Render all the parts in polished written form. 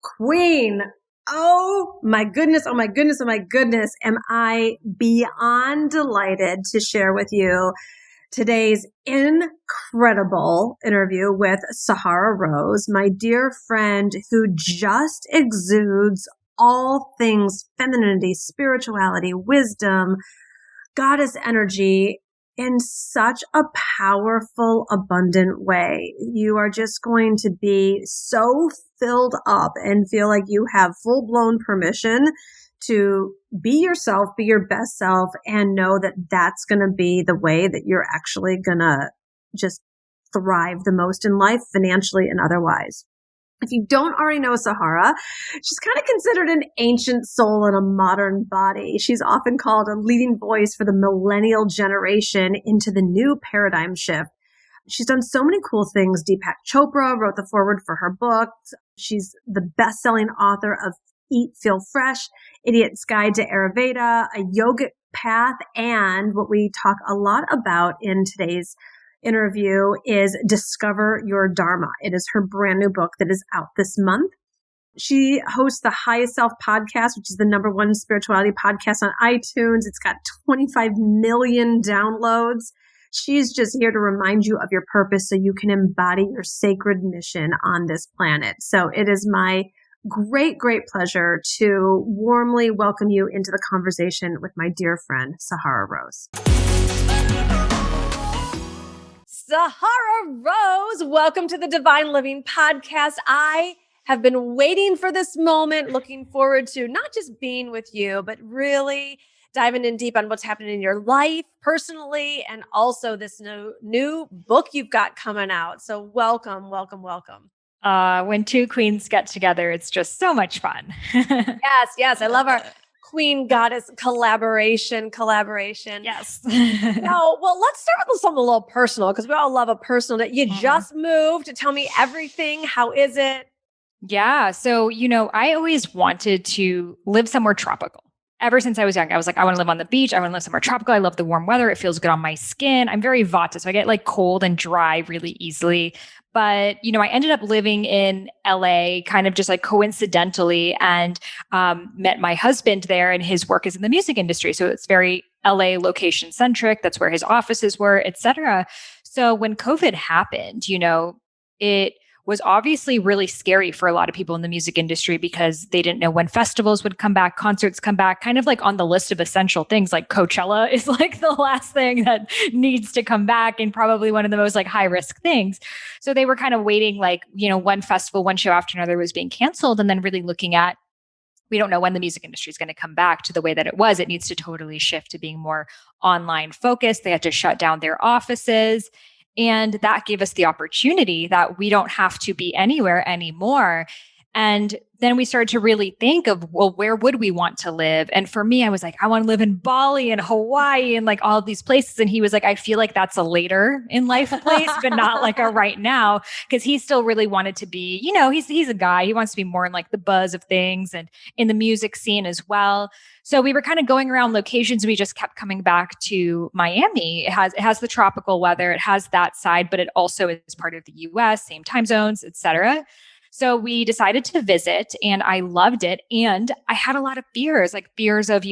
Queen. Oh my goodness. Oh my goodness. Oh my goodness. Am I beyond delighted to share with you today's incredible interview with Sahara Rose, my dear friend who just exudes all things femininity, spirituality, wisdom, goddess energy in such a powerful, abundant way. You are just going to be so filled up and feel like you have full-blown permission to be yourself, be your best self, and know that that's going to be the way that you're actually going to just thrive the most in life, financially and otherwise. If you don't already know Sahara, she's kind of considered an ancient soul in a modern body. She's often called a leading voice for the millennial generation into the new paradigm shift. She's done so many cool things. Deepak Chopra wrote the foreword for her book. She's the best-selling author of Eat, Feel Fresh, Idiot's Guide to Ayurveda, A Yogic Path, and what we talk a lot about in today's interview is Discover Your Dharma. It is her brand new book that is out this month. She hosts the Highest Self podcast, which is the #1 spirituality podcast on iTunes. It's got 25 million downloads. She's just here to remind you of your purpose so you can embody your sacred mission on this planet. So it is my great, great pleasure to warmly welcome you into the conversation with my dear friend, Sahara Rose. Sahara Rose, welcome to the Divine Living Podcast. I have been waiting for this moment, looking forward to not just being with you, but really diving in deep on what's happening in your life personally, and also this new book you've got coming out. So welcome, welcome, welcome. When two queens get together, it's just so much fun. Yes. I love our queen goddess collaboration. Yes. No, well, let's start with something a little personal because we all love a personal that you just moved. Tell me everything. How is it? Yeah. So, I always wanted to live somewhere tropical. Ever since I was young, I was like, I want to live on the beach. I want to live somewhere tropical. I love the warm weather. It feels good on my skin. I'm very Vata, so I get like cold and dry really easily. But, I ended up living in LA kind of just like coincidentally and met my husband there, and his work is in the music industry. So it's very LA location centric. That's where his offices were, et cetera. So when COVID happened, it was obviously really scary for a lot of people in the music industry because they didn't know when festivals would come back, concerts come back, kind of like on the list of essential things. Like Coachella is like the last thing that needs to come back and probably one of the most like high risk things. So they were kind of waiting like, one festival, one show after another was being canceled, and then really looking at, we don't know when the music industry is going to come back to the way that it was. It needs to totally shift to being more online focused. They had to shut down their offices. And that gave us the opportunity that we don't have to be anywhere anymore. And then we started to really think of, well, where would we want to live? And for me, I was like, I want to live in Bali and Hawaii and like all of these places. And he was like, I feel like that's a later in life place, but not like a right now. Because he still really wanted to be, he's a guy. He wants to be more in like the buzz of things and in the music scene as well. So we were kind of going around locations, and we just kept coming back to Miami. It has the tropical weather. It has that side, but it also is part of the US, same time zones, et cetera. So we decided to visit, and I loved it. And I had a lot of fears of,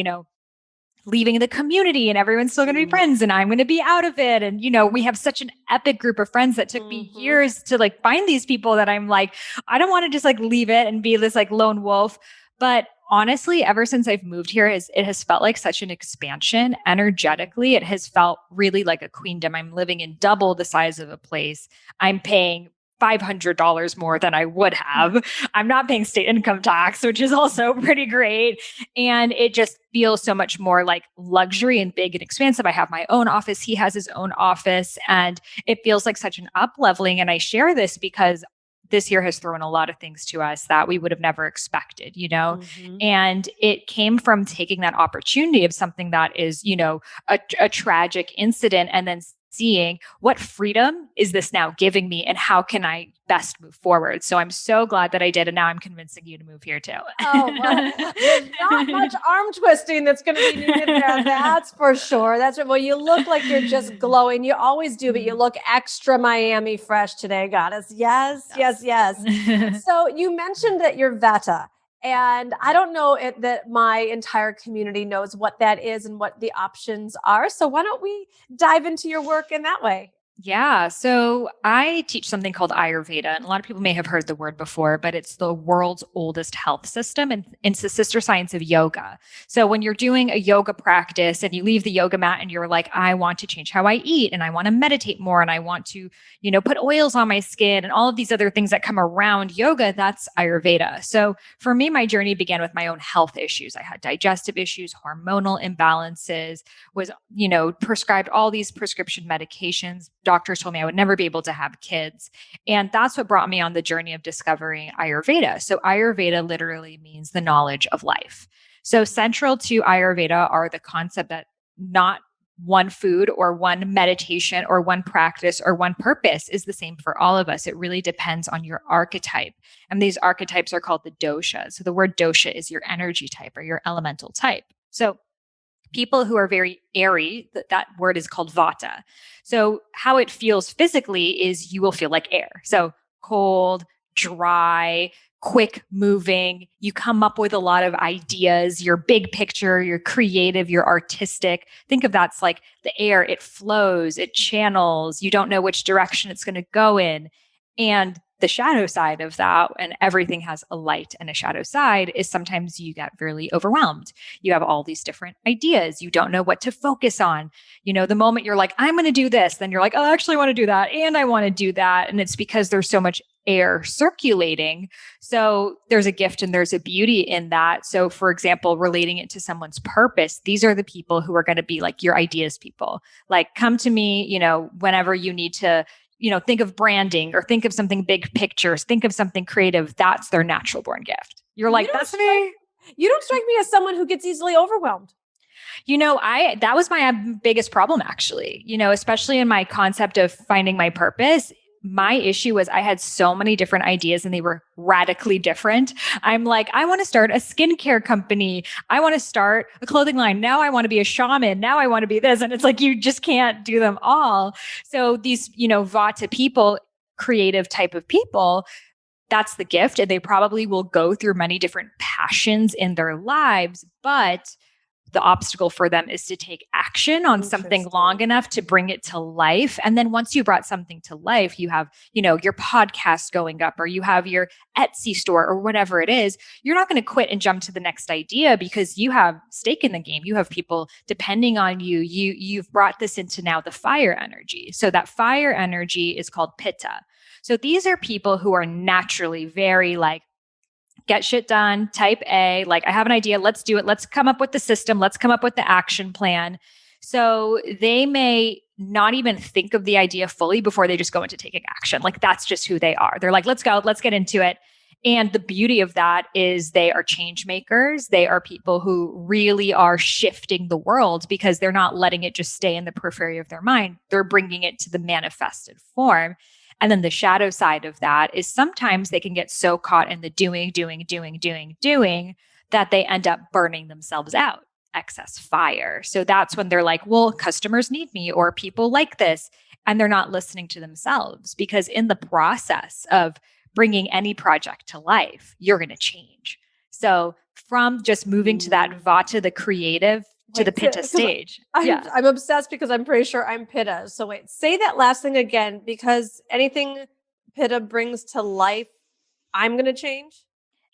leaving the community and everyone's still going to be friends and I'm going to be out of it. And, we have such an epic group of friends that took me years to like find these people that I'm like, I don't want to just like leave it and be this like lone wolf. But honestly, ever since I've moved here, it has felt like such an expansion energetically. It has felt really like a queendom. I'm living in double the size of a place. I'm paying $500 more than I would have. I'm not paying state income tax, which is also pretty great. And it just feels so much more like luxury and big and expansive. I have my own office. He has his own office, and it feels like such an up leveling. And I share this because this year has thrown a lot of things to us that we would have never expected, and it came from taking that opportunity of something that is, a tragic incident, and then seeing what freedom is this now giving me and how can I best move forward. So I'm so glad that I did. And now I'm convincing you to move here too. Oh, well, there's not much arm twisting that's going to be needed there. That's for sure. That's right. Well, you look like you're just glowing. You always do, but you look extra Miami fresh today, goddess. Yes. So you mentioned that you're Vata. And I don't know that my entire community knows what that is and what the options are. So why don't we dive into your work in that way? Yeah. So I teach something called Ayurveda, and a lot of people may have heard the word before, but it's the world's oldest health system, and it's the sister science of yoga. So when you're doing a yoga practice and you leave the yoga mat and you're like, I want to change how I eat and I want to meditate more and I want to, put oils on my skin and all of these other things that come around yoga, that's Ayurveda. So for me, my journey began with my own health issues. I had digestive issues, hormonal imbalances, was, prescribed all these prescription medications. Doctors told me I would never be able to have kids. And that's what brought me on the journey of discovering Ayurveda. So Ayurveda literally means the knowledge of life. So central to Ayurveda are the concept that not one food or one meditation or one practice or one purpose is the same for all of us. It really depends on your archetype. And these archetypes are called the doshas. So the word dosha is your energy type or your elemental type. So people who are very airy, that word is called vata. So how it feels physically is you will feel like air. So cold, dry, quick moving. You come up with a lot of ideas. You're big picture, you're creative, you're artistic. Think of that's like the air. It flows, it channels. You don't know which direction it's going to go in. And the shadow side of that, and everything has a light and a shadow side, is sometimes you get really overwhelmed. You have all these different ideas. You don't know what to focus on. The moment you're like, I'm going to do this, then you're like, oh, I actually want to do that. And I want to do that. And it's because there's so much air circulating. So there's a gift and there's a beauty in that. So for example, relating it to someone's purpose, these are the people who are going to be like your ideas people. Like, come to me, whenever you need to think of branding or think of something big pictures, think of something creative. That's their natural born gift. You're like, that's me. You don't strike me as someone who gets easily overwhelmed. That was my biggest problem actually, especially in my concept of finding my purpose. My issue was I had so many different ideas and they were radically different. I'm like, I want to start a skincare company. I want to start a clothing line. Now I want to be a shaman. Now I want to be this. And it's like, you just can't do them all. So these, Vata people, creative type of people, that's the gift. And they probably will go through many different passions in their lives, but the obstacle for them is to take action on something long enough to bring it to life. And then once you brought something to life, you have, your podcast going up, or you have your Etsy store or whatever it is. You're not going to quit and jump to the next idea because you have stake in the game. You have people depending on you. You've brought this into now the fire energy. So that fire energy is called pitta. So these are people who are naturally very like, get shit done, type A, like I have an idea, let's do it. Let's come up with the system. Let's come up with the action plan. So they may not even think of the idea fully before they just go into taking action. Like that's just who they are. They're like, let's go, let's get into it. And the beauty of that is they are change makers. They are people who really are shifting the world because they're not letting it just stay in the periphery of their mind. They're bringing it to the manifested form. And then the shadow side of that is sometimes they can get so caught in the doing that they end up burning themselves out, excess fire. So that's when they're like, well, customers need me or people like this. And they're not listening to themselves because in the process of bringing any project to life, you're going to change. So from just moving to that Vata, the creative, to the Pitta stage. I'm obsessed because I'm pretty sure I'm Pitta. So wait, say that last thing again, because anything Pitta brings to life, I'm going to change.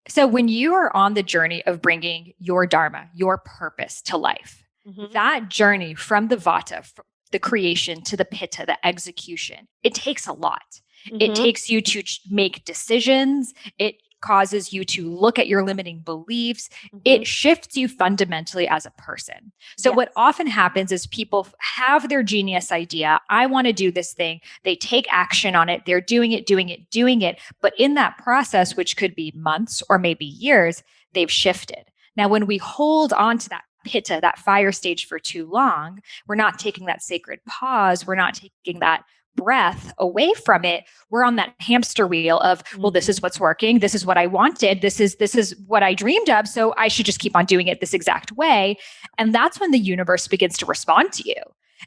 So when you are on the journey of bringing your Dharma, your purpose to life, that journey from the Vata, the creation to the Pitta, the execution, it takes a lot. It takes you to make decisions. It causes you to look at your limiting beliefs. It shifts you fundamentally as a person. So what often happens is people have their genius idea. I want to do this thing. They take action on it. They're doing it. But in that process, which could be months or maybe years, they've shifted. Now, when we hold on to that pitta, that fire stage for too long, we're not taking that sacred pause. We're not taking that breath away from it. We're on that hamster wheel of, well, this is what's working. This is what I wanted. This is what I dreamed of. So I should just keep on doing it this exact way. And that's when the universe begins to respond to you.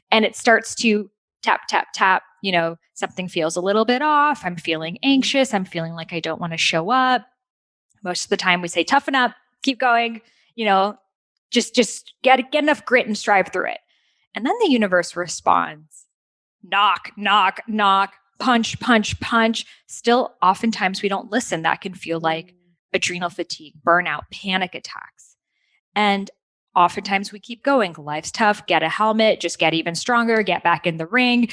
And it starts to tap, tap, tap. Something feels a little bit off. I'm feeling anxious. I'm feeling like I don't want to show up. Most of the time we say, toughen up, keep going, just get enough grit and strive through it. And then the universe responds. Knock, knock, knock, punch, punch, punch. Still, oftentimes we don't listen. That can feel like adrenal fatigue, burnout, panic attacks. And oftentimes we keep going. Life's tough. Get a helmet, just get even stronger, get back in the ring,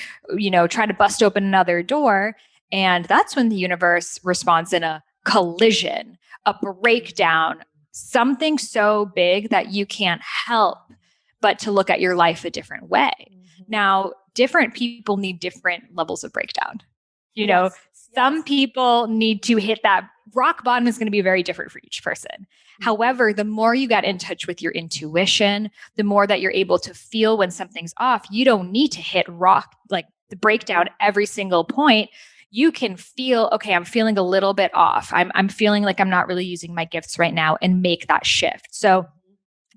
try to bust open another door. And that's when the universe responds in a collision, a breakdown, something so big that you can't help but to look at your life a different way. Now, different people need different levels of breakdown. Some people need to hit that rock bottom is going to be very different for each person. However, the more you get in touch with your intuition, the more that you're able to feel when something's off, you don't need to hit rock, like the breakdown every single point. You can feel, okay, I'm feeling a little bit off. I'm feeling like I'm not really using my gifts right now, and make that shift. So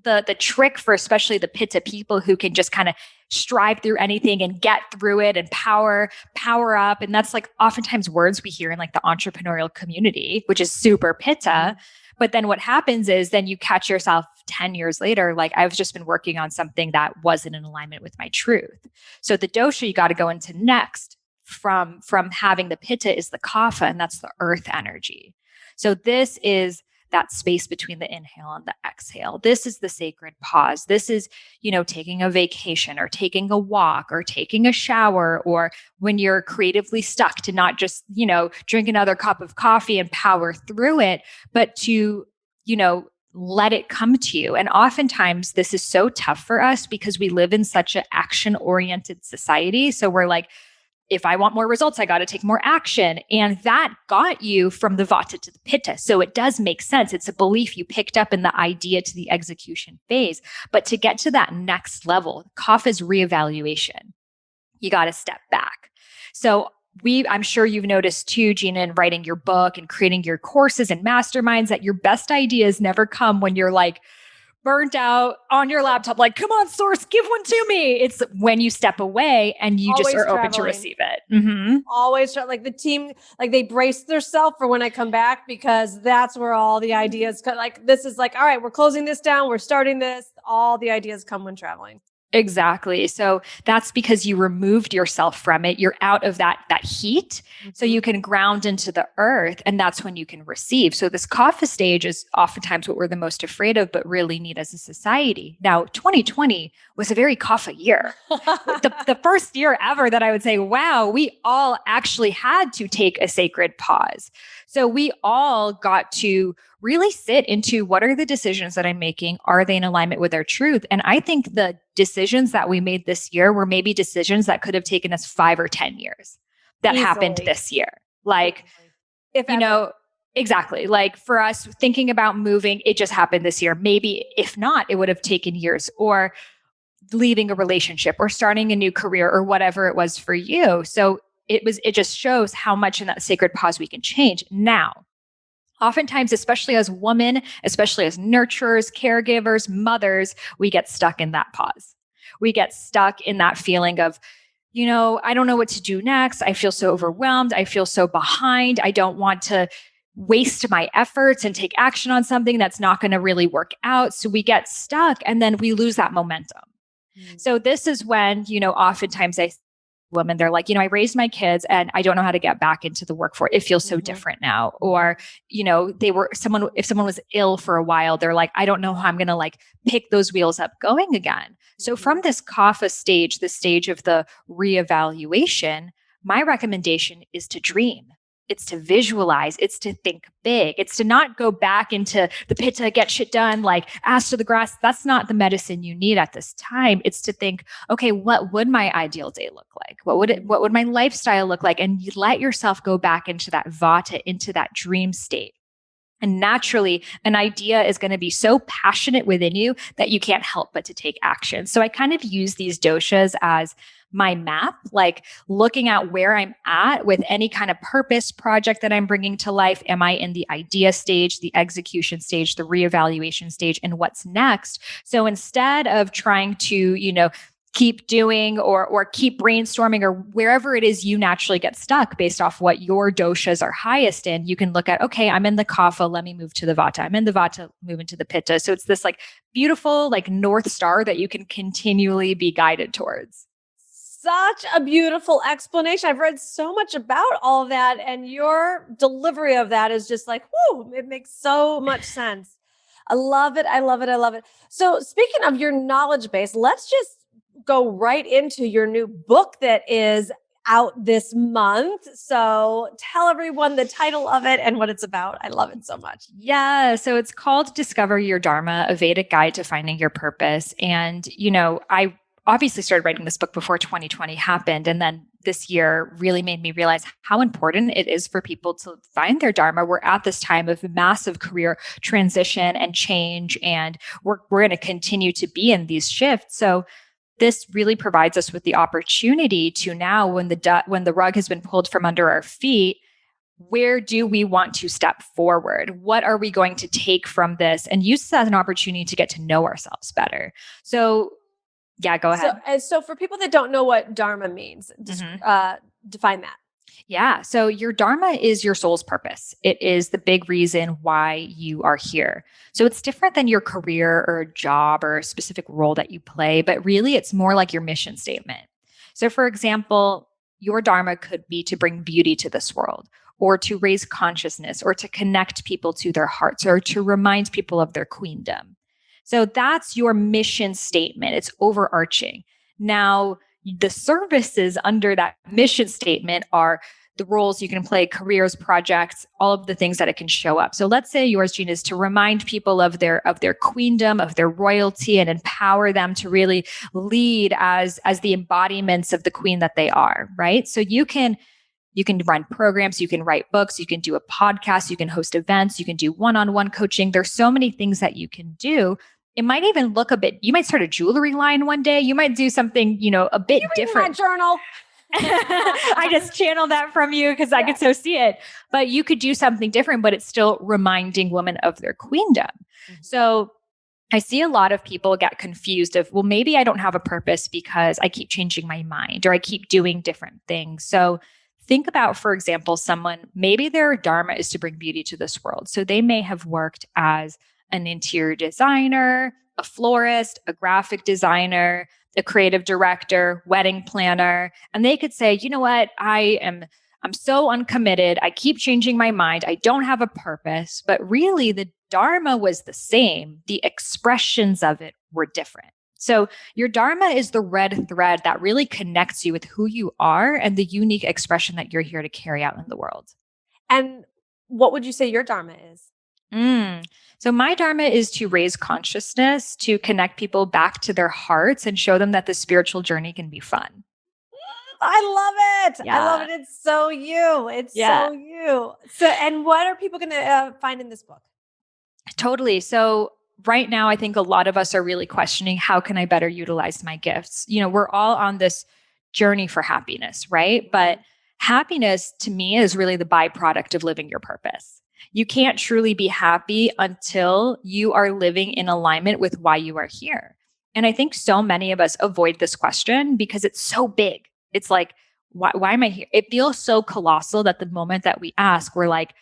the trick for especially the pitta people who can just kind of strive through anything and get through it and power up. And that's like oftentimes words we hear in like the entrepreneurial community, which is super pitta. But then what happens is then you catch yourself 10 years later, like I've just been working on something that wasn't in alignment with my truth. So the dosha you got to go into next from having the pitta is the kapha, and that's the earth energy. So this is that space between the inhale and the exhale. This is the sacred pause. This is, taking a vacation or taking a walk or taking a shower, or when you're creatively stuck to not just, drink another cup of coffee and power through it, but to, let it come to you. And oftentimes this is so tough for us because we live in such an action-oriented society. So we're like, if I want more results, I got to take more action. And that got you from the vata to the pitta. So it does make sense. It's a belief you picked up in the idea to the execution phase. But to get to that next level, kapha is reevaluation. You got to step back. So I'm sure you've noticed too, Gina, in writing your book and creating your courses and masterminds, that your best ideas never come when you're like, burnt out on your laptop, like, come on, source, give one to me. It's when you step away and you Always just are open to traveling. receive it. Always like the team, like they brace themselves for when I come back, because that's where all the ideas come. Like this is like, all right, we're closing this down. We're starting this. All the ideas come when traveling. Exactly. So that's because you removed yourself from it. You're out of that heat. So you can ground into the earth, and that's when you can receive. So this kapha stage is oftentimes what we're the most afraid of, but really need as a society. Now, 2020 was a very kapha year. the first year ever that I would say, wow, we all actually had to take a sacred pause. So we all got to really sit into, what are the decisions that I'm making? Are they in alignment with our truth? And I think the decisions that we made this year were maybe decisions that could have taken us 5 or 10 years that happened this year. Like, exactly. Like for us thinking about moving, it just happened this year. Maybe if not, it would have taken years, or leaving a relationship or starting a new career or whatever it was for you. So it just shows how much in that sacred pause we can change. Now, oftentimes, especially as women, especially as nurturers, caregivers, mothers, we get stuck in that pause. We get stuck in that feeling of, I don't know what to do next. I feel so overwhelmed. I feel so behind. I don't want to waste my efforts and take action on something that's not going to really work out. So we get stuck, and then we lose that momentum. So this is when, oftentimes women, they're like, I raised my kids and I don't know how to get back into the workforce. It feels so different now. Or, if someone was ill for a while, they're like, I don't know how I'm going to like pick those wheels up going again. So from this kapha stage, the stage of the reevaluation, my recommendation is to dream. It's to visualize. It's to think big. It's to not go back into the pitta, get shit done, like ass to the grass. That's not the medicine you need at this time. It's to think, okay, what would my ideal day look like? What would my lifestyle look like? And you let yourself go back into that vata, into that dream state. And naturally, an idea is going to be so passionate within you that you can't help but to take action. So I kind of use these doshas as my map, like looking at where I'm at with any kind of purpose project that I'm bringing to life. Am I in the idea stage, the execution stage, the reevaluation stage, and what's next? So instead of trying to, keep doing or keep brainstorming or wherever it is you naturally get stuck based off what your doshas are highest in, you can look at, okay, I'm in the kapha, let me move to the vata. I'm in the vata, move into the pitta. So it's this like beautiful like North Star that you can continually be guided towards. Such a beautiful explanation. I've read so much about all of that, and your delivery of that is just like, whoo, it makes so much sense. I love it. I love it. I love it. So speaking of your knowledge base, let's just go right into your new book that is out this month. So tell everyone the title of it and what it's about. I love it so much. Yeah. So it's called Discover Your Dharma, a Vedic Guide to Finding Your Purpose. And, I obviously started writing this book before 2020 happened. And then this year really made me realize how important it is for people to find their Dharma. We're at this time of massive career transition and change, and we're going to continue to be in these shifts. So this really provides us with the opportunity to now, when the rug has been pulled from under our feet, where do we want to step forward? What are we going to take from this and use this as an opportunity to get to know ourselves better? So, yeah, go ahead. So for people that don't know what Dharma means, define that. Yeah. So your Dharma is your soul's purpose. It is the big reason why you are here. So it's different than your career or job or a specific role that you play, but really it's more like your mission statement. So for example, your Dharma could be to bring beauty to this world, or to raise consciousness, or to connect people to their hearts, or to remind people of their queendom. So that's your mission statement. It's overarching. Now, the services under that mission statement are the roles you can play, careers, projects, all of the things that it can show up. So let's say yours, Gina, is to remind people of their queendom, of their royalty, and empower them to really lead as the embodiments of the queen that they are, right? So you can run programs, you can write books, you can do a podcast, you can host events, you can do one-on-one coaching. There's so many things that you can do. It might even look you might start a jewelry line one day. You might do something, a bit different. My journal. I just channeled that from you because I could so see it. But you could do something different, but it's still reminding women of their queendom. Mm-hmm. So I see a lot of people get confused of, well, maybe I don't have a purpose because I keep changing my mind or I keep doing different things. So think about, for example, someone, maybe their Dharma is to bring beauty to this world. So they may have worked as an interior designer, a florist, a graphic designer, a creative director, wedding planner. And they could say, you know what, I'm so uncommitted. I keep changing my mind. I don't have a purpose. But really, the Dharma was the same. The expressions of it were different. So your Dharma is the red thread that really connects you with who you are and the unique expression that you're here to carry out in the world. And what would you say your Dharma is? So my Dharma is to raise consciousness, to connect people back to their hearts and show them that the spiritual journey can be fun. I love it. Yeah. I love it. It's so you. So you. So, and what are people going to find in this book? Totally. So right now, I think a lot of us are really questioning, how can I better utilize my gifts? We're all on this journey for happiness, right? But happiness to me is really the byproduct of living your purpose. You can't truly be happy until you are living in alignment with why you are here. And I think so many of us avoid this question because it's so big. It's like, why am I here? It feels so colossal that the moment that we ask, we're like,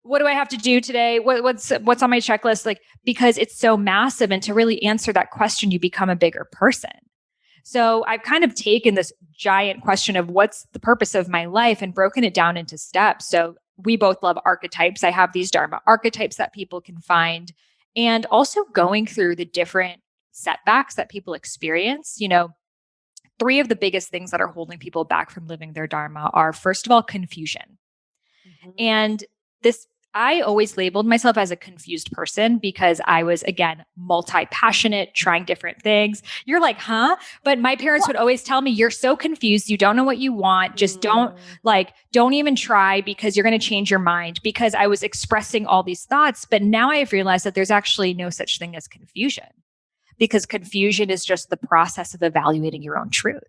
what do I have to do today? What's on my checklist? Like, because it's so massive. And to really answer that question, you become a bigger person. So I've kind of taken this giant question of what's the purpose of my life and broken it down into steps. So we both love archetypes. I have these Dharma archetypes that people can find, and also going through the different setbacks that people experience. 3 of the biggest things that are holding people back from living their Dharma are, first of all, confusion. Mm-hmm. And this, I always labeled myself as a confused person because I was, again, multi-passionate, trying different things. You're like, huh? But my parents would always tell me, you're so confused. You don't know what you want. Just don't even try because you're going to change your mind, because I was expressing all these thoughts. But now I have realized that there's actually no such thing as confusion, because confusion is just the process of evaluating your own truth.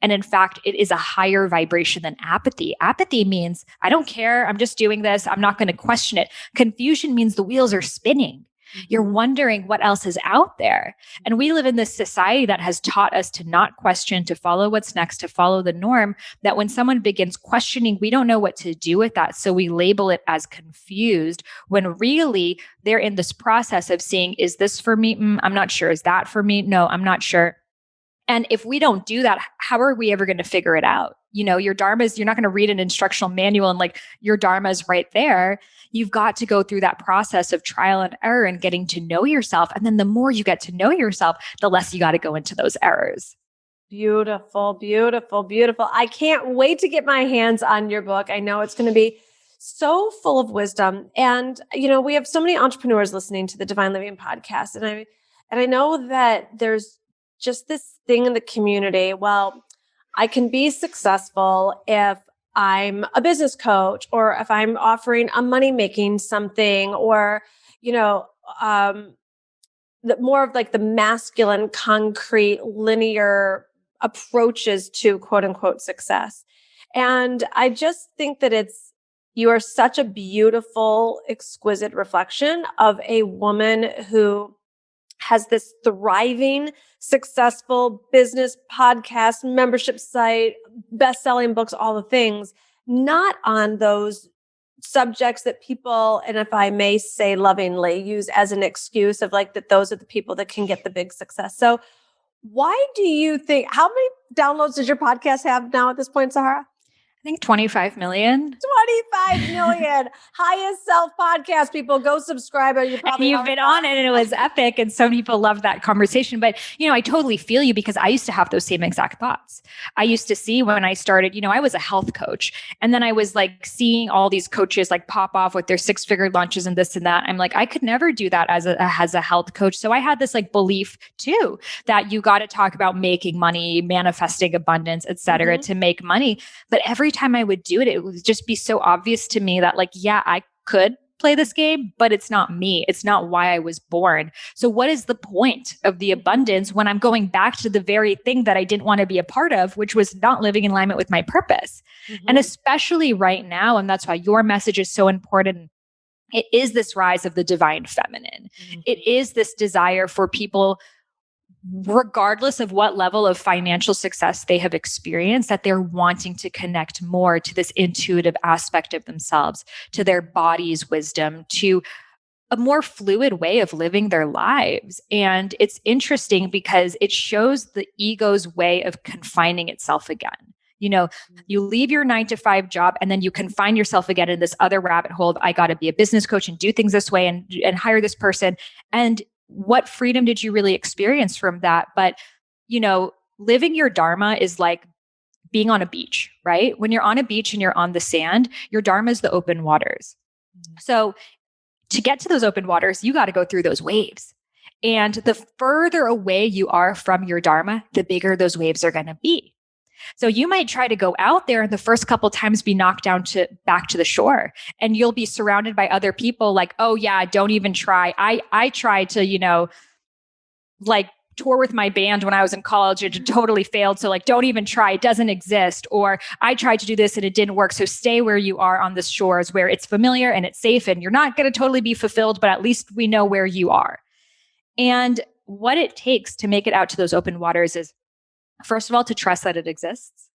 And in fact, it is a higher vibration than apathy. Apathy means, I don't care. I'm just doing this. I'm not going to question it. Confusion means the wheels are spinning. You're wondering what else is out there. And we live in this society that has taught us to not question, to follow what's next, to follow the norm, that when someone begins questioning, we don't know what to do with that. So we label it as confused, when really they're in this process of seeing, is this for me? I'm not sure. Is that for me? No, I'm not sure. And if we don't do that, how are we ever going to figure it out? Your Dharma is, you're not going to read an instructional manual and like your Dharma is right there. You've got to go through that process of trial and error and getting to know yourself. And then the more you get to know yourself, the less you got to go into those errors. Beautiful, beautiful, beautiful. I can't wait to get my hands on your book. I know it's going to be so full of wisdom. And, we have so many entrepreneurs listening to the Divine Living podcast. And I know that there's just this thing in the community. Well, I can be successful if I'm a business coach, or if I'm offering a money-making something, or, more of like the masculine, concrete, linear approaches to quote unquote success. And I just think that you are such a beautiful, exquisite reflection of a woman who has this thriving, successful business, podcast, membership site, best-selling books, all the things, not on those subjects that people, and if I may say lovingly, use as an excuse of like that those are the people that can get the big success. So why do you think, how many downloads does your podcast have now at this point, Sahara? I think 25 million. 25 million. Highest self podcast, people. Go subscribe. You've been on it and it was epic. And some people love that conversation. But, I totally feel you, because I used to have those same exact thoughts. I used to see when I started, I was a health coach. And then I was like seeing all these coaches like pop off with their 6-figure launches and this and that. I'm like, I could never do that as a health coach. So I had this like belief too, that you got to talk about making money, manifesting abundance, et cetera, to make money. But every time I would do it, it would just be so obvious to me that like, yeah, I could play this game, but it's not me. It's not why I was born. So what is the point of the abundance when I'm going back to the very thing that I didn't want to be a part of, which was not living in alignment with my purpose? And especially right now, and that's why your message is so important. It is this rise of the divine feminine. It is this desire for people, regardless of what level of financial success they have experienced, that they're wanting to connect more to this intuitive aspect of themselves, to their body's wisdom, to a more fluid way of living their lives. And it's interesting because it shows the ego's way of confining itself again. You leave your 9-to-5 job and then you confine yourself again in this other rabbit hole of, I got to be a business coach and do things this way and hire this person. And what freedom did you really experience from that? But, living your Dharma is like being on a beach, right? When you're on a beach and you're on the sand, your Dharma is the open waters. So to get to those open waters, you got to go through those waves. And the further away you are from your Dharma, the bigger those waves are going to be. So you might try to go out there and the first couple times be knocked down back to the shore, and you'll be surrounded by other people like, oh yeah, don't even try. I tried to, like tour with my band when I was in college. It totally failed. So like, don't even try. It doesn't exist. Or I tried to do this and it didn't work. So stay where you are on the shores where it's familiar and it's safe and you're not going to totally be fulfilled, but at least we know where you are. And what it takes to make it out to those open waters is, first of all, to trust that it exists.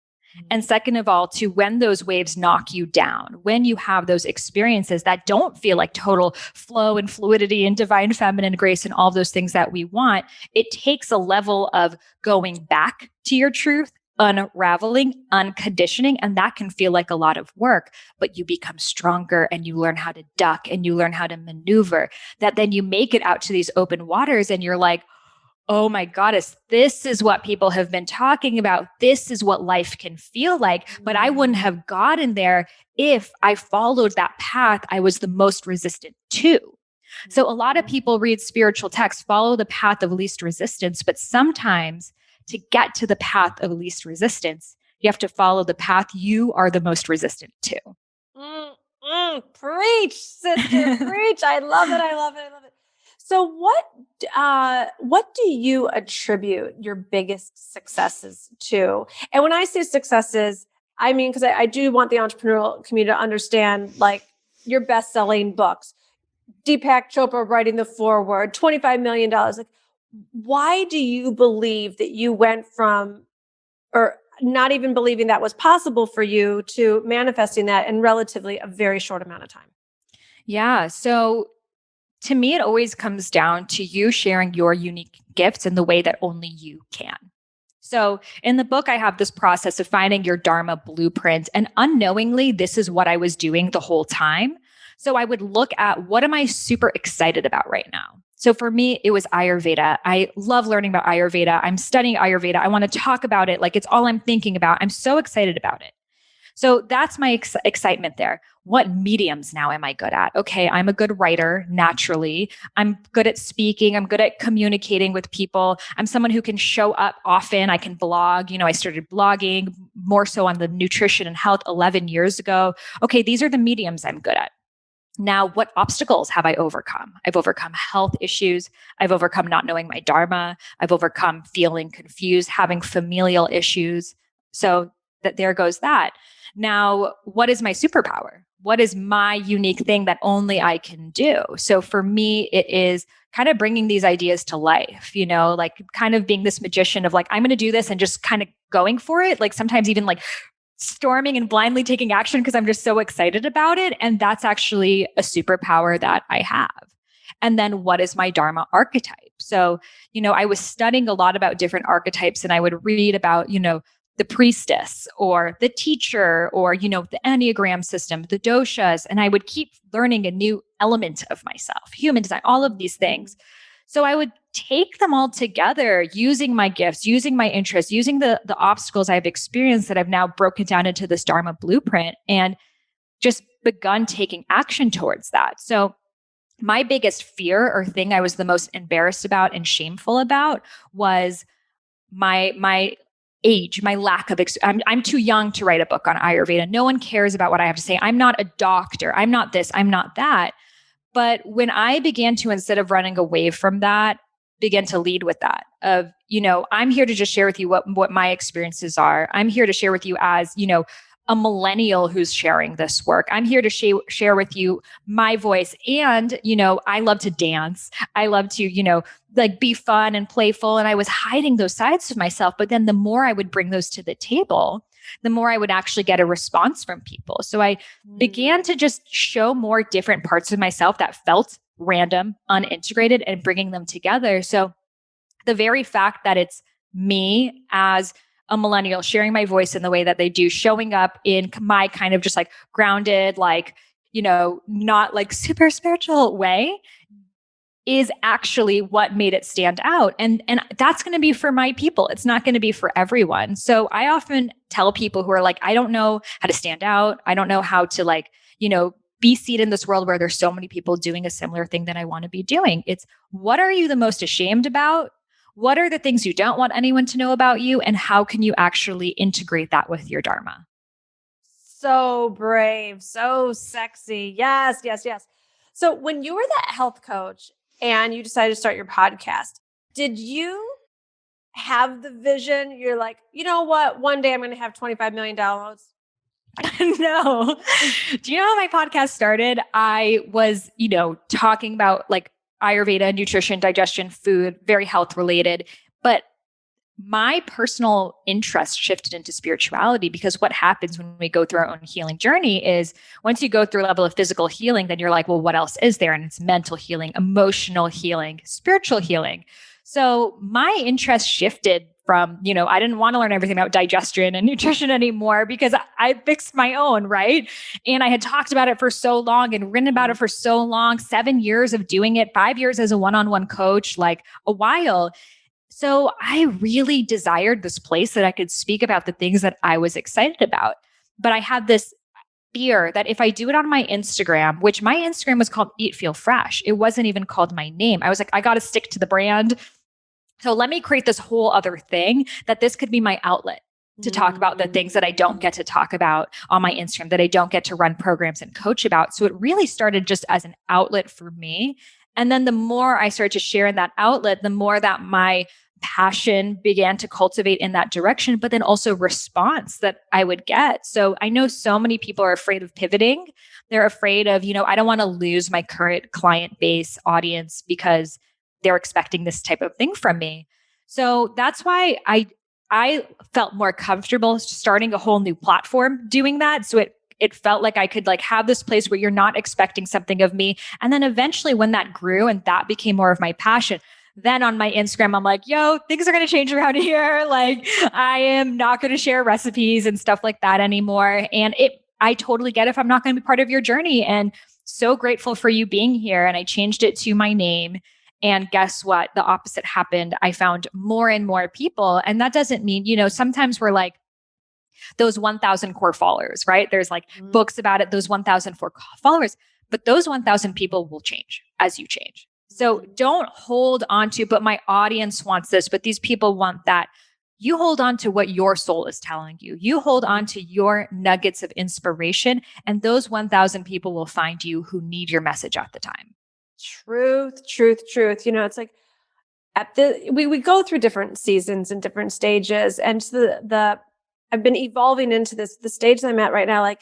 And second of all, to when those waves knock you down, when you have those experiences that don't feel like total flow and fluidity and divine feminine grace and all those things that we want, it takes a level of going back to your truth, unraveling, unconditioning, and that can feel like a lot of work, but you become stronger and you learn how to duck and you learn how to maneuver, that then you make it out to these open waters and you're like, oh my goddess, this is what people have been talking about. This is what life can feel like. But I wouldn't have gotten there if I followed that path I was the most resistant to. So a lot of people read spiritual texts, follow the path of least resistance, but sometimes to get to the path of least resistance, you have to follow the path you are the most resistant to. Preach, sister, preach. I love it. I love it. I love it. So what do you attribute your biggest successes to? And when I say successes, I mean, because I do want the entrepreneurial community to understand, like, your best-selling books, Deepak Chopra writing the foreword, $25 million. Like, why do you believe that you went from, or not even believing that was possible for you, to manifesting that in relatively a very short amount of time? Yeah. So to me, it always comes down to you sharing your unique gifts in the way that only you can. So in the book, I have this process of finding your Dharma blueprint. And unknowingly, this is what I was doing the whole time. So I would look at, what am I super excited about right now? So for me, it was Ayurveda. I love learning about Ayurveda. I'm studying Ayurveda. I want to talk about it. Like, it's all I'm thinking about. I'm so excited about it. So that's my excitement there. What mediums now am I good at? Okay, I'm a good writer naturally. I'm good at speaking. I'm good at communicating with people. I'm someone who can show up often. I can blog. I started blogging more so on the nutrition and health 11 years ago. Okay, these are the mediums I'm good at. Now, what obstacles have I overcome? I've overcome health issues. I've overcome not knowing my Dharma. I've overcome feeling confused, having familial issues. So there goes that. Now, what is my superpower? What is my unique thing that only I can do? So for me, it is kind of bringing these ideas to life, like kind of being this magician of like, I'm going to do this and just kind of going for it. Like sometimes even like storming and blindly taking action because I'm just so excited about it. And that's actually a superpower that I have. And then what is my Dharma archetype? So, I was studying a lot about different archetypes, and I would read about, the priestess or the teacher or, the Enneagram system, the doshas. And I would keep learning a new element of myself, human design, all of these things. So I would take them all together using my gifts, using my interests, using the obstacles I've experienced that I've now broken down into this Dharma blueprint, and just begun taking action towards that. So my biggest fear or thing I was the most embarrassed about and shameful about was my age, my lack of I'm too young to write a book on Ayurveda. No one cares about what I have to say. I'm not a doctor. I'm not this. I'm not that. But when I began to, instead of running away from that, begin to lead with that of, I'm here to just share with you what my experiences are. I'm here to share with you as, a millennial who's sharing this work. I'm here to share with you my voice. And, I love to dance. I love to, like be fun and playful. And I was hiding those sides of myself. But then the more I would bring those to the table, the more I would actually get a response from people. So I began to just show more different parts of myself that felt random, unintegrated, and bringing them together. So the very fact that it's me as a millennial sharing my voice in the way that they do, showing up in my kind of just like grounded, like, not like super spiritual way, is actually what made it stand out. And that's going to be for my people. It's not going to be for everyone. So I often tell people who are like, I don't know how to stand out. I don't know how to like, be seen in this world where there's so many people doing a similar thing that I want to be doing. It's, what are you the most ashamed about? What are the things you don't want anyone to know about you? And how can you actually integrate that with your Dharma? So brave, so sexy. Yes, yes, yes. So when you were that health coach and you decided to start your podcast, did you have the vision? You're like, you know what? One day I'm going to have $25 million. No. Do you know how my podcast started? I was, talking about like Ayurveda, nutrition, digestion, food, very health related. But my personal interest shifted into spirituality, because what happens when we go through our own healing journey is, once you go through a level of physical healing, then you're like, well, what else is there? And it's mental healing, emotional healing, spiritual healing. So my interest shifted from, I didn't want to learn everything about digestion and nutrition anymore, because I fixed my own, right? And I had talked about it for so long and written about it for so long, 7 years of doing it, 5 years as a one-on-one coach, like a while. So I really desired this place that I could speak about the things that I was excited about. But I had this fear that if I do it on my Instagram, which my Instagram was called Eat Feel Fresh, it wasn't even called my name. I was like, I got to stick to the brand. So let me create this whole other thing that this could be my outlet to talk about the things that I don't get to talk about on my Instagram, that I don't get to run programs and coach about. So it really started just as an outlet for me. And then the more I started to share in that outlet, the more that my passion began to cultivate in that direction, but then also response that I would get. So I know so many people are afraid of pivoting. They're afraid of, I don't want to lose my current client base audience because they're expecting this type of thing from me. So that's why I felt more comfortable starting a whole new platform doing that. So it felt like I could have this place where you're not expecting something of me. And then eventually when that grew and that became more of my passion, then on my Instagram, I'm like, yo, things are going to change around here. I am not going to share recipes and stuff like that anymore. And I totally get if I'm not going to be part of your journey. And so grateful for you being here. And I changed it to my name. And guess what? The opposite happened. I found more and more people. And that doesn't mean, sometimes we're like those 1,000 core followers, right? There's books about it, those 1,000 followers, but those 1,000 people will change as you change. So don't hold on to, but my audience wants this, but these people want that. You hold on to what your soul is telling you. You hold on to your nuggets of inspiration, and those 1,000 people will find you who need your message at the time. Truth. It's like we go through different seasons and different stages, and I've been evolving into the stage that I'm at right now.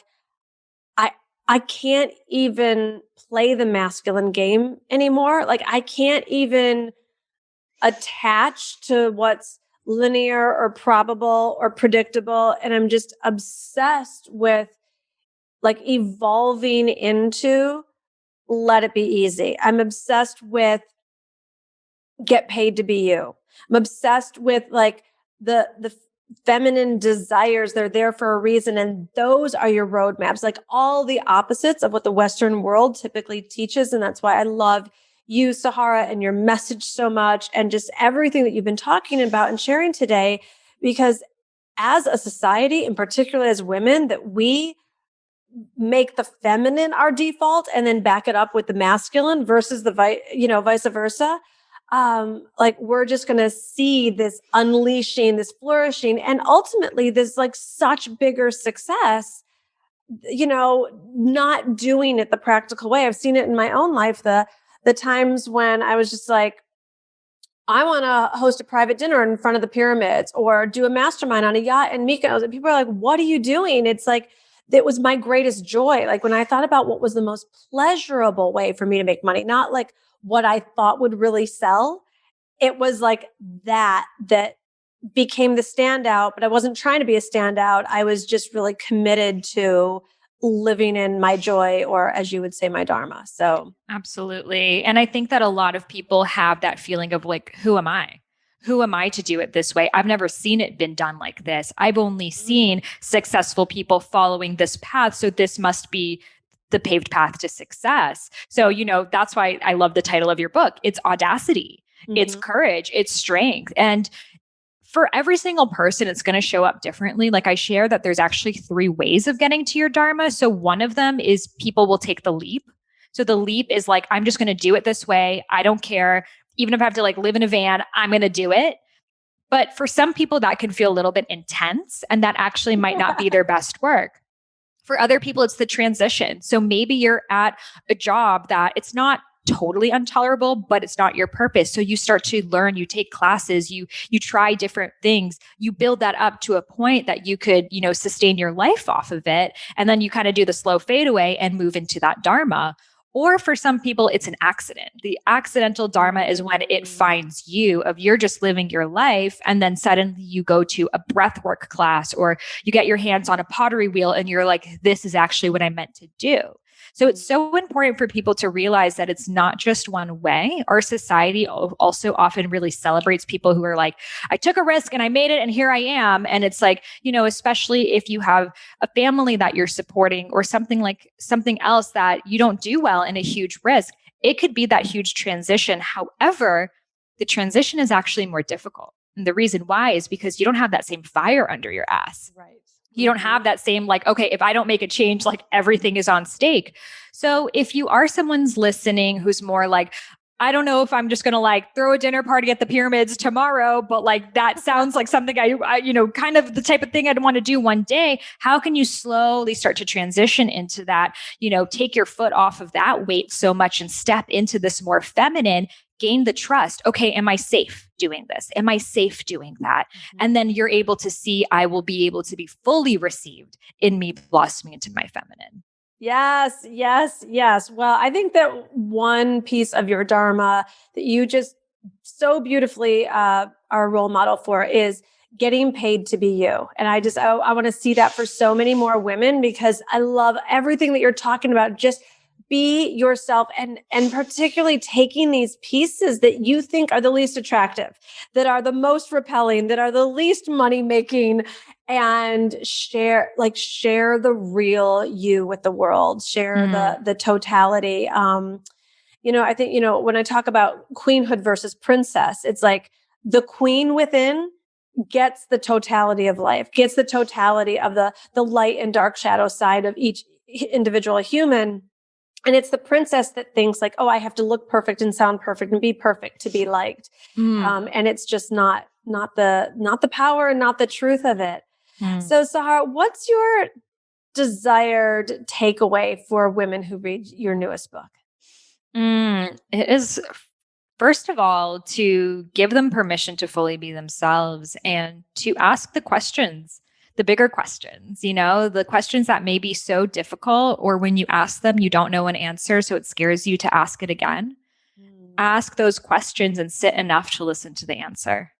I can't even play the masculine game anymore. I can't even attach to what's linear or probable or predictable. And I'm just obsessed with evolving into let it be easy. I'm obsessed with get paid to be you. I'm obsessed with the feminine desires. They're there for a reason. And those are your roadmaps, all the opposites of what the Western world typically teaches. And that's why I love you, Sahara, and your message so much, and just everything that you've been talking about and sharing today, because as a society, and particularly as women, that we make the feminine our default and then back it up with the masculine versus the vice versa. We're just going to see this unleashing, this flourishing, and ultimately this such bigger success, not doing it the practical way. I've seen it in my own life. The times when I was just I want to host a private dinner in front of the pyramids or do a mastermind on a yacht in Mykonos. And people are like, what are you doing? It's it was my greatest joy. When I thought about what was the most pleasurable way for me to make money, not what I thought would really sell. It was that became the standout, but I wasn't trying to be a standout. I was just really committed to living in my joy, or as you would say, my Dharma. So absolutely. And I think that a lot of people have that feeling of who am I? Who am I to do it this way? I've never seen it been done like this. I've only seen successful people following this path. So this must be the paved path to success. So, that's why I love the title of your book. It's audacity, it's courage, it's strength. And for every single person, it's going to show up differently. I share that there's actually 3 ways of getting to your Dharma. So one of them is people will take the leap. So the leap is I'm just going to do it this way. I don't care. Even if I have to live in a van, I'm going to do it. But for some people that can feel a little bit intense, and that actually might not be their best work. For other people, it's the transition. So maybe you're at a job that it's not totally intolerable, but it's not your purpose. So you start to learn, you take classes, you try different things, you build that up to a point that you could, sustain your life off of it. And then you kind of do the slow fade away and move into that Dharma. Or for some people, it's an accident. The accidental Dharma is when it finds you, of you're just living your life, and then suddenly you go to a breathwork class, or you get your hands on a pottery wheel and you're like, this is actually what I meant to do. So it's so important for people to realize that it's not just one way. Our society also often really celebrates people who are like, I took a risk and I made it and here I am. And it's especially if you have a family that you're supporting or something else that you don't do well in a huge risk, it could be that huge transition. However, the transition is actually more difficult. And the reason why is because you don't have that same fire under your ass. Right. You don't have that same like, okay, if I don't make a change, like everything is on stake. So if you are someone's listening who's more like, I don't know if I'm just going to like throw a dinner party at the pyramids tomorrow, but like that sounds like something I kind of the type of thing I'd want to do one day. How can you slowly start to transition into that, take your foot off of that weight so much and step into this more feminine, gain the trust. Okay, am I safe doing this? Am I safe doing that? Mm-hmm. And then you're able to see, I will be able to be fully received in me blossoming into my feminine. Yes, yes, yes. Well, I think that one piece of your Dharma that you just so beautifully are a role model for is getting paid to be you. And I want to see that for so many more women, because I love everything that you're talking about. Just be yourself, and particularly taking these pieces that you think are the least attractive, that are the most repelling, that are the least money making, and share the real you with the world, share the totality. I think, when I talk about queenhood versus princess, it's like the queen within gets the totality of life, gets the totality of the light and dark shadow side of each individual human. And it's the princess that thinks like, oh, I have to look perfect and sound perfect and be perfect to be liked. And it's just not the power and not the truth of it. So Sahara, what's your desired takeaway for women who read your newest book? It is, first of all, to give them permission to fully be themselves and to ask the questions, the bigger questions, the questions that may be so difficult, or when you ask them, you don't know an answer, so it scares you to ask it again. Ask those questions and sit enough to listen to the answer.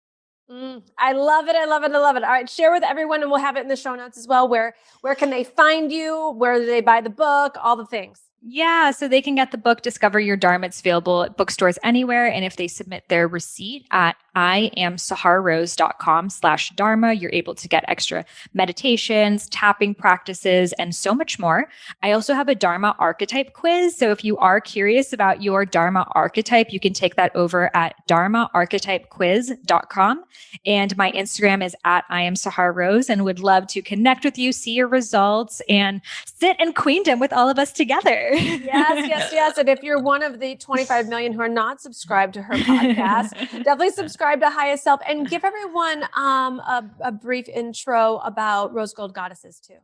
I love it. I love it. I love it. All right. Share with everyone, and we'll have it in the show notes as well. Where can they find you? Where do they buy the book? All the things. Yeah, so they can get the book, Discover Your Dharma. It's available at bookstores anywhere. And if they submit their receipt at IamSaharaRose.com/Dharma, you're able to get extra meditations, tapping practices, and so much more. I also have a Dharma archetype quiz. So if you are curious about your Dharma archetype, you can take that over at dharmaarchetypequiz.com. And my Instagram is at IamSaharaRose, and would love to connect with you, see your results, and sit in queendom with all of us together. Yes. And if you're one of the 25 million who are not subscribed to her podcast, definitely subscribe to Highest Self, and give everyone a brief intro about Rose Gold Goddesses too.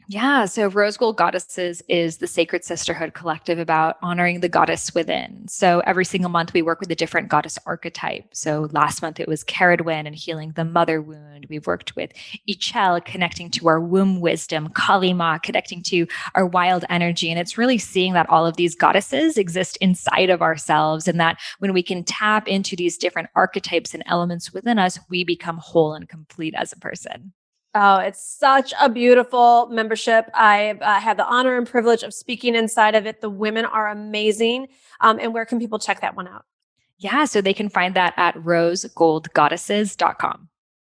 Yeah. So Rose Gold Goddesses is the sacred sisterhood collective about honoring the goddess within. So every single month we work with a different goddess archetype. So last month it was Caradwin and healing the mother wound. We've worked with Ichel, connecting to our womb wisdom, Kalima, connecting to our wild energy. And it's really seeing that all of these goddesses exist inside of ourselves, and that when we can tap into these different archetypes and elements within us, we become whole and complete as a person. Oh, it's such a beautiful membership. I had the honor and privilege of speaking inside of it. The women are amazing. And where can people check that one out? Yeah, so they can find that at rosegoldgoddesses.com.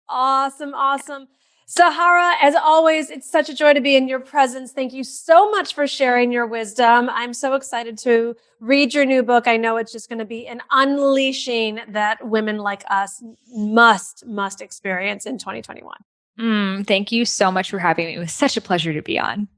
Awesome. Sahara, as always, it's such a joy to be in your presence. Thank you so much for sharing your wisdom. I'm so excited to read your new book. I know it's just going to be an unleashing that women like us must experience in 2021. Thank you so much for having me. It was such a pleasure to be on.